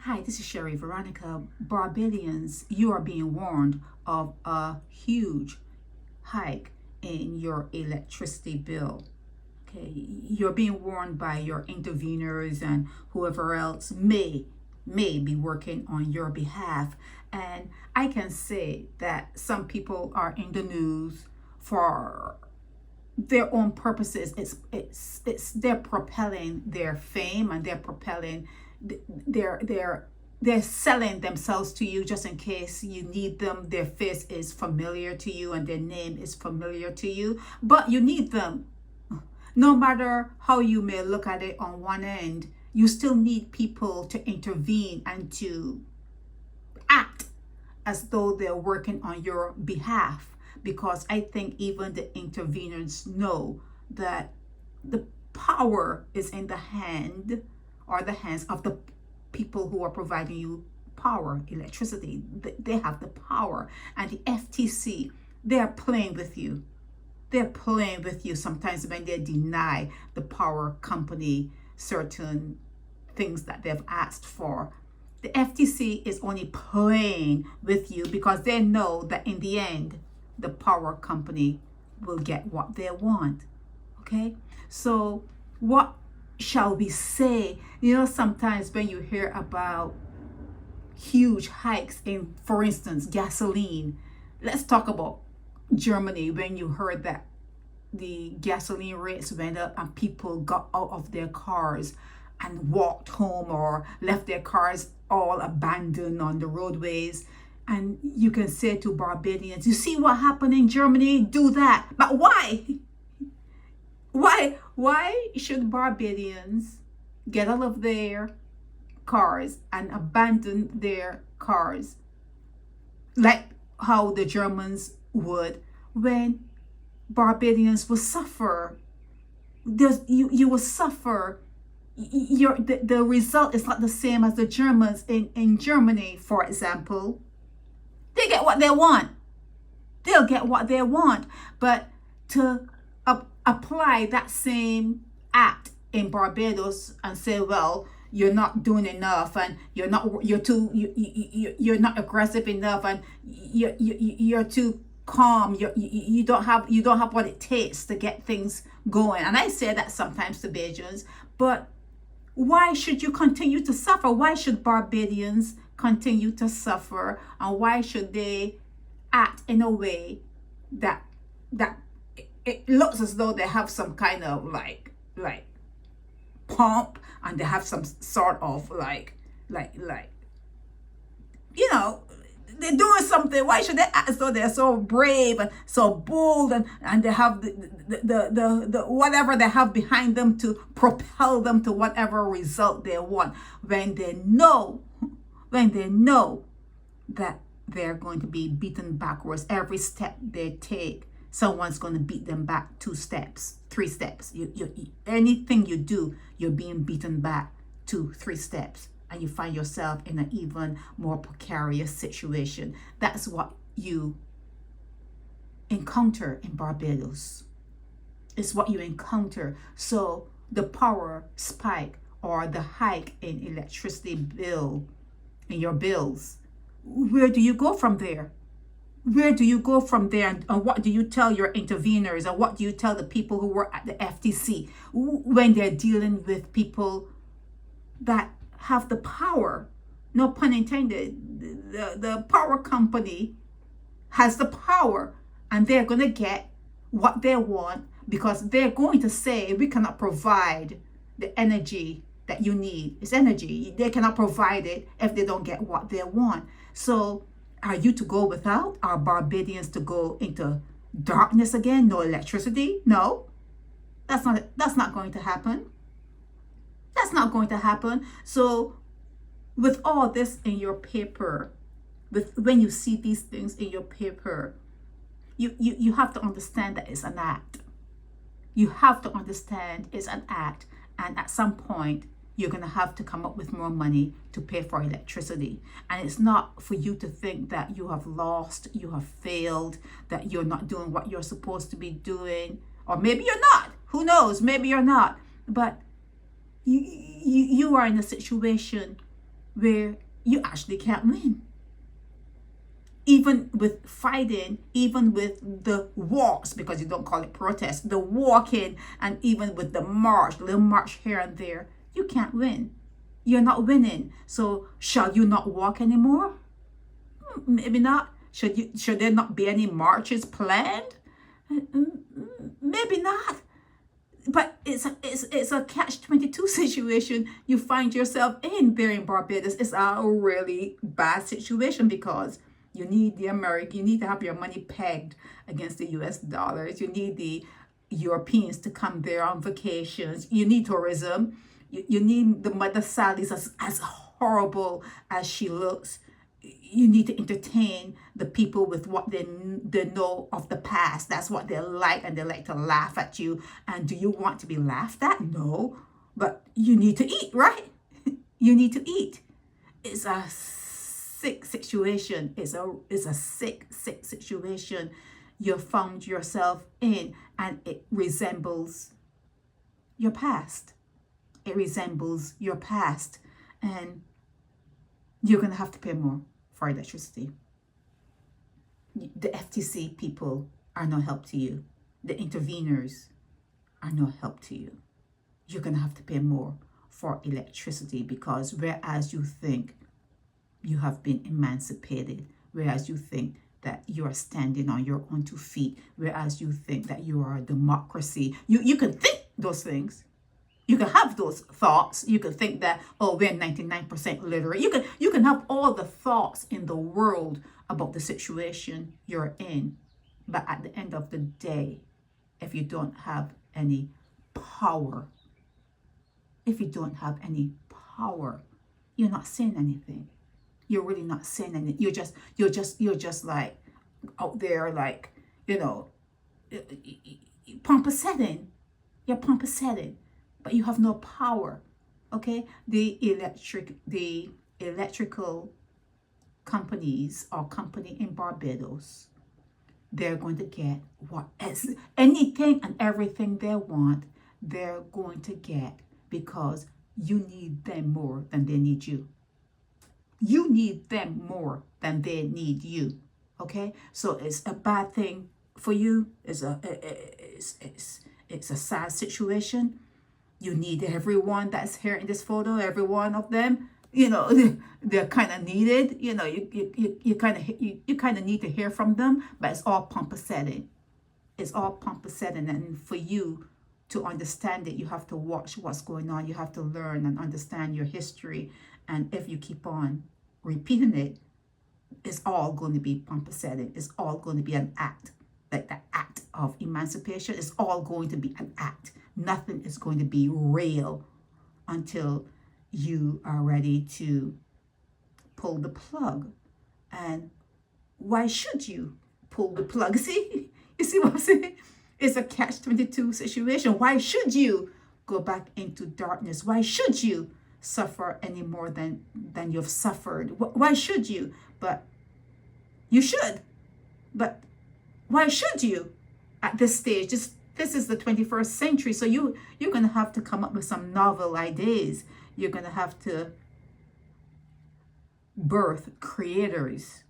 Hi, this is Sherry Veronica. Barbadians, you are being warned of a huge hike in your electricity bill. Okay, you're being warned by your interveners and whoever else may be working on your behalf. And I can say that some people are in the news for their own purposes. It's they're propelling their fame, and they're propelling they're selling themselves to you just in case you need them. Their face is familiar to you and their name is familiar to you, but you need them. No matter how you may look at it on one end, you still need people to intervene and to act as though they're working on your behalf, because I think even the interveners know that the power is in the hands of the people who are providing you power, electricity. They have the power. And the FTC, they're playing with you. They're playing with you sometimes when they deny the power company certain things that they've asked for. The FTC is only playing with you because they know that in the end, the power company will get what they want. Okay? So what shall we say? Sometimes when you hear about huge hikes in, for instance, gasoline, let's talk about Germany. When you heard that the gasoline rates went up and people got out of their cars and walked home or left their cars all abandoned on the roadways, and you can say to Barbadians, you see what happened in Germany? Do that. But why? Why should Barbadians get out of their cars and abandon their cars like how the Germans would, when Barbadians will suffer? You will suffer. The result is not the same as the Germans in Germany, for example. They get what they want. They'll get what they want. But to apply that same act in Barbados and say, well, you're not doing enough, and you're not aggressive enough, and you're too calm, you don't have what it takes to get things going. And I say that sometimes to Bajans, but why should you continue to suffer? Why should Barbadians continue to suffer? And why should they act in a way that it looks as though they have some kind of like pomp, and they have some sort of like they're doing something? Why should they act as though they're so brave and so bold, and they have the whatever they have behind them to propel them to whatever result they want, when they know that they're going to be beaten backwards every step they take? Someone's going to beat them back 2 steps, 3 steps. Anything you do, you're being beaten back 2, 3 steps, and you find yourself in an even more precarious situation. That's what you encounter in Barbados. It's what you encounter. So the power spike or the hike in electricity bill, in your bills, where do you go from there? Where do you go from there? And what do you tell your interveners? And what do you tell the people who work at the FTC when they're dealing with people that have the power? No pun intended. The power company has the power, and they're going to get what they want, because they're going to say, we cannot provide the energy that you need. It's energy. They cannot provide it if they don't get what they want. So are you to go without? Are Barbadians to go into darkness again? No electricity? No, that's not going to happen. That's not going to happen. So with all this in your paper, when you see these things in your paper, you have to understand that it's an act. You have to understand it's an act, and at some point you're going to have to come up with more money to pay for electricity. And it's not for you to think that you have lost, you have failed, that you're not doing what you're supposed to be doing. Or maybe you're not. Who knows? Maybe you're not. But you are in a situation where you actually can't win. Even with fighting, even with the walks, because you don't call it protest, the walking, and even with the march, little march here and there, you can't win. You're not winning. So shall you not walk anymore? Maybe not. Should there not be any marches planned? Maybe not. But it's a catch-22 situation you find yourself in there in Barbados. It's a really bad situation because you need you need to have your money pegged against the US dollars. You need the Europeans to come there on vacations. You need tourism. You need the mother Sally's as horrible as she looks. You need to entertain the people with what they know of the past. That's what they like, and they like to laugh at you. And do you want to be laughed at? No. But you need to eat, right? You need to eat. It's a sick situation. It's a sick situation you found yourself in, and it resembles your past. It resembles your past, and you're going to have to pay more for electricity. The FTC people are no help to you. The interveners are no help to you. You're going to have to pay more for electricity, because whereas you think you have been emancipated, whereas you think that you are standing on your own 2 feet, whereas you think that you are a democracy, you can think those things. You can have those thoughts. You can think that, oh, we're 99% literate. You can have all the thoughts in the world about the situation you're in. But at the end of the day, if you don't have any power, you're not saying anything. You're really not saying anything. You're just like out there, like, pomposetting. You're pomposetting. But you have no power, okay? The electrical companies or company in Barbados, they're going to get anything and everything they want, they're going to get, because you need them more than they need you. You need them more than they need you, okay? So it's a bad thing for you. It's a sad situation. You need everyone that's here in this photo, every one of them. They're kind of needed. You kind of need to hear from them, but it's all pomposetting. It's all pomposetting, and for you to understand it, you have to watch what's going on. You have to learn and understand your history, and if you keep on repeating it, it's all going to be pomposetting. It's all going to be an act, like the act of emancipation. It's all going to be an act. Nothing is going to be real until you are ready to pull the plug. And why should you pull the plug? You see what I'm saying? It's a catch-22 situation. Why should you go back into darkness? Why should you suffer any more than you've suffered? Why should you? But you should. But why should you at this stage? This is the 21st century, so you're going to have to come up with some novel ideas. You're going to have to birth creators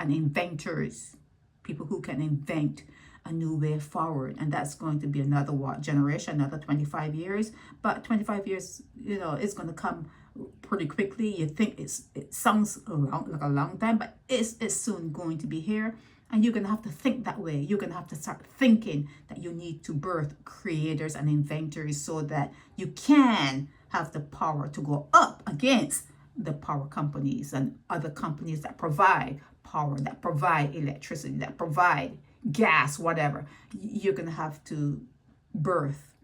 and inventors, people who can invent a new way forward. And that's going to be another generation, another 25 years. But 25 years, it's going to come pretty quickly. You think it sounds like a long time, but it's soon going to be here. And you're going to have to think that way. You're going to have to start thinking that you need to birth creators and inventors so that you can have the power to go up against the power companies and other companies that provide power, that provide electricity, that provide gas, whatever. You're going to have to birth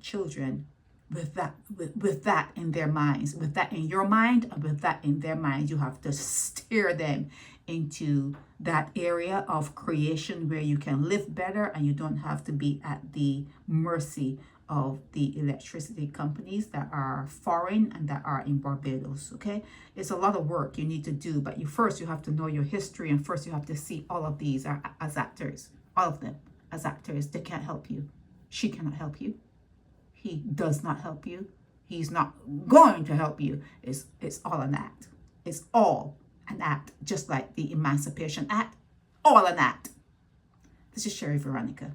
children with that in their minds, with that in your mind, and with that in their minds. You have to steer them into that area of creation where you can live better and you don't have to be at the mercy of the electricity companies that are foreign and that are in Barbados. Okay, it's a lot of work you need to do, but first you have to know your history, and first you have to see all of these as actors, all of them as actors. They can't help you. She cannot help you. He does not help you. He's not going to help you. It's all an act. It's all an act, just like the Emancipation Act. All an act. This is Sherry Veronica.